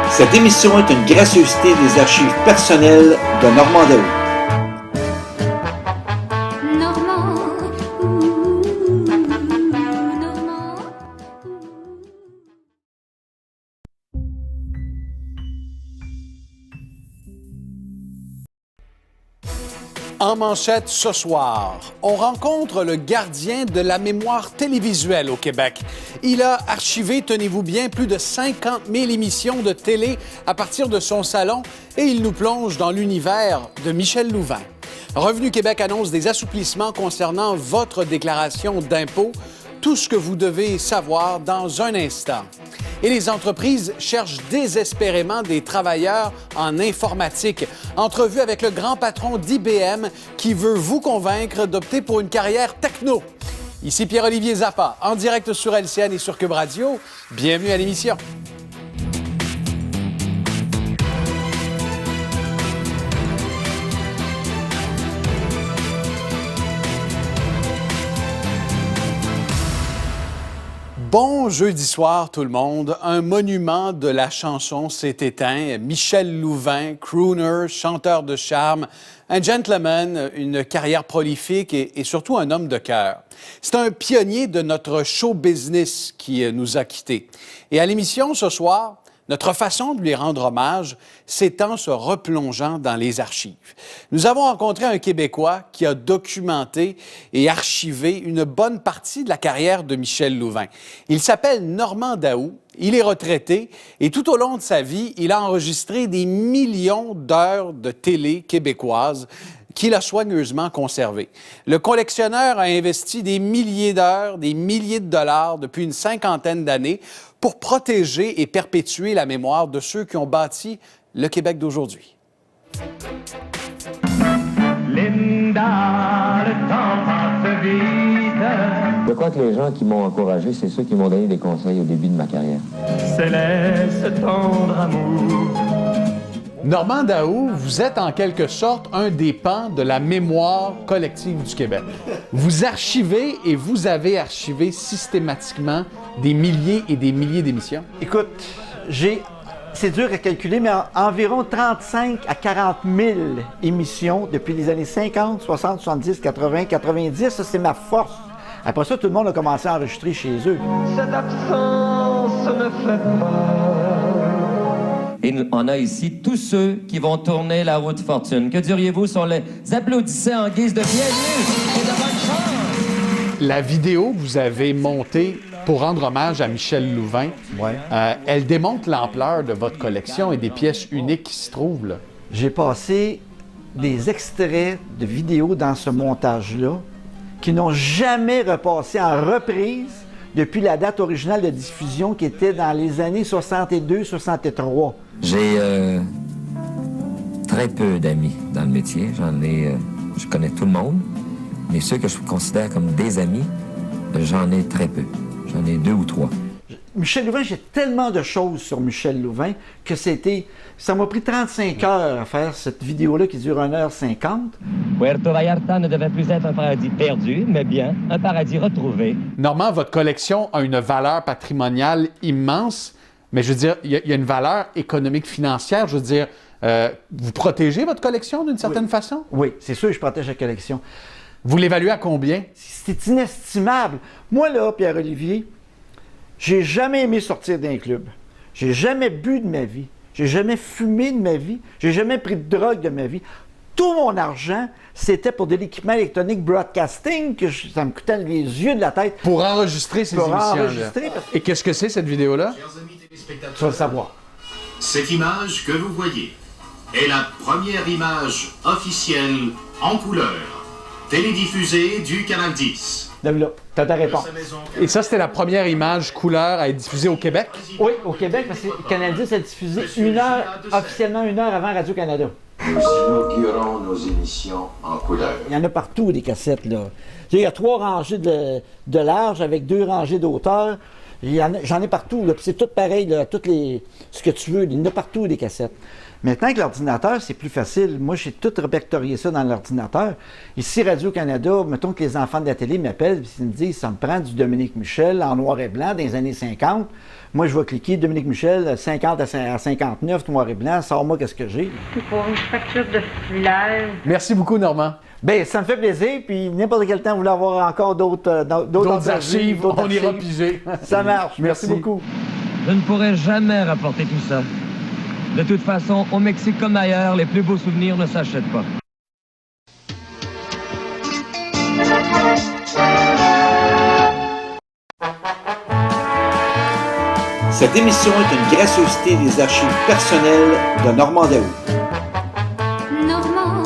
Cette émission est une gracieuseté des archives personnelles de Normand Daou. En manchette ce soir, on rencontre le gardien de la mémoire télévisuelle au Québec. Il a archivé, tenez-vous bien, plus de 50 000 émissions de télé à partir de son salon et il nous plonge dans l'univers de Michel Louvain. Revenu Québec annonce des assouplissements concernant votre déclaration d'impôt. Tout ce que vous devez savoir dans un instant. Et les entreprises cherchent désespérément des travailleurs en informatique. Entrevue avec le grand patron d'IBM qui veut vous convaincre d'opter pour une carrière techno. Ici Pierre-Olivier Zappa, en direct sur LCN et sur Cube Radio. Bienvenue à l'émission. Bon jeudi soir tout le monde. Un monument de la chanson s'est éteint. Michel Louvain, crooner, chanteur de charme, un gentleman, une carrière prolifique et surtout un homme de cœur. C'est un pionnier de notre show business qui nous a quittés. Et à l'émission ce soir, notre façon de lui rendre hommage, c'est en se replongeant dans les archives. Nous avons rencontré un Québécois qui a documenté et archivé une bonne partie de la carrière de Michel Louvain. Il s'appelle Normand Daou, il est retraité et tout au long de sa vie, il a enregistré des millions d'heures de télé québécoise qu'il a soigneusement conservé. Le collectionneur a investi des milliers d'heures, des milliers de dollars depuis une cinquantaine d'années pour protéger et perpétuer la mémoire de ceux qui ont bâti le Québec d'aujourd'hui. Linda, le temps passe vite. Je crois que les gens qui m'ont encouragé, c'est ceux qui m'ont donné des conseils au début de ma carrière. Céleste tendre amour. Normand Daou, vous êtes en quelque sorte un des pans de la mémoire collective du Québec. Vous archivez et vous avez archivé systématiquement des milliers et des milliers d'émissions. Écoute, c'est dur à calculer, mais environ 35 à 40 000 émissions depuis les années 50, 60, 70, 80, 90. Ça, c'est ma force. Après ça, tout le monde a commencé à enregistrer chez eux. Cette absence me fait peur. Et on a ici tous ceux qui vont tourner la route fortune. Que diriez-vous si on les applaudissait en guise de bienvenue et de bonne chance? La vidéo que vous avez montée pour rendre hommage à Michel Louvain, elle démontre l'ampleur de votre collection et des pièces uniques qui s'y trouvent, là. J'ai passé des extraits de vidéos dans ce montage-là qui n'ont jamais repassé en reprise depuis la date originale de diffusion qui était dans les années 62-63. J'ai très peu d'amis dans le métier. Je connais tout le monde, mais ceux que je considère comme des amis, j'en ai très peu. J'en ai 2 ou 3. Michel Louvain, j'ai tellement de choses sur Michel Louvain que ça m'a pris 35 heures à faire cette vidéo-là qui dure 1h50. Puerto Vallarta ne devait plus être un paradis perdu, mais bien un paradis retrouvé. Normand, votre collection a une valeur patrimoniale immense, mais je veux dire, il y a une valeur économique financière. Je veux dire, vous protégez votre collection d'une certaine façon? Oui, c'est sûr que je protège la collection. Vous l'évaluez à combien? C'est inestimable. Moi, là, Pierre-Olivier, j'ai jamais aimé sortir d'un club. J'ai jamais bu de ma vie. J'ai jamais fumé de ma vie. J'ai jamais pris de drogue de ma vie. Tout mon argent, c'était pour de l'équipement électronique broadcasting que ça me coûtait les yeux de la tête. Pour enregistrer ces émissions-là. Et Et qu'est-ce que c'est, cette vidéo-là? Chers amis téléspectateurs, tu vas le savoir. cette image que vous voyez est la première image officielle en couleur, télédiffusée du Canal 10. Là, t'as ta réponse. Et ça, c'était la première image couleur à être diffusée au Québec? Oui, au Québec, parce que Canal 10 a diffusé officiellement une heure avant Radio-Canada. Nous inaugurons nos émissions en couleur. Il y en a partout, des cassettes, là. Il y a 3 rangées de large avec 2 rangées d'auteur. J'en ai partout, là. Puis c'est tout pareil, là, ce que tu veux. Il y en a partout, des cassettes. Maintenant, avec l'ordinateur, c'est plus facile. Moi, j'ai tout répertorié ça dans l'ordinateur. Ici, Radio-Canada, mettons que les enfants de la télé m'appellent et ils me disent « ça me prend du Dominique Michel en noir et blanc dans les années 50 ». Moi, je vais cliquer Dominique Michel, 50 à 59, noir et blanc, sors-moi qu'est-ce que j'ai. C'est pour une facture de fleurs. Merci beaucoup, Normand. Bien, ça me fait plaisir, puis n'importe quel temps, vous voulez avoir encore d'autres archives, on ira piger. Ça marche. Merci beaucoup. Je ne pourrai jamais rapporter tout ça. De toute façon, au Mexique comme ailleurs, les plus beaux souvenirs ne s'achètent pas. Cette émission est une gracieuseté des archives personnelles de Normand Daou. Normand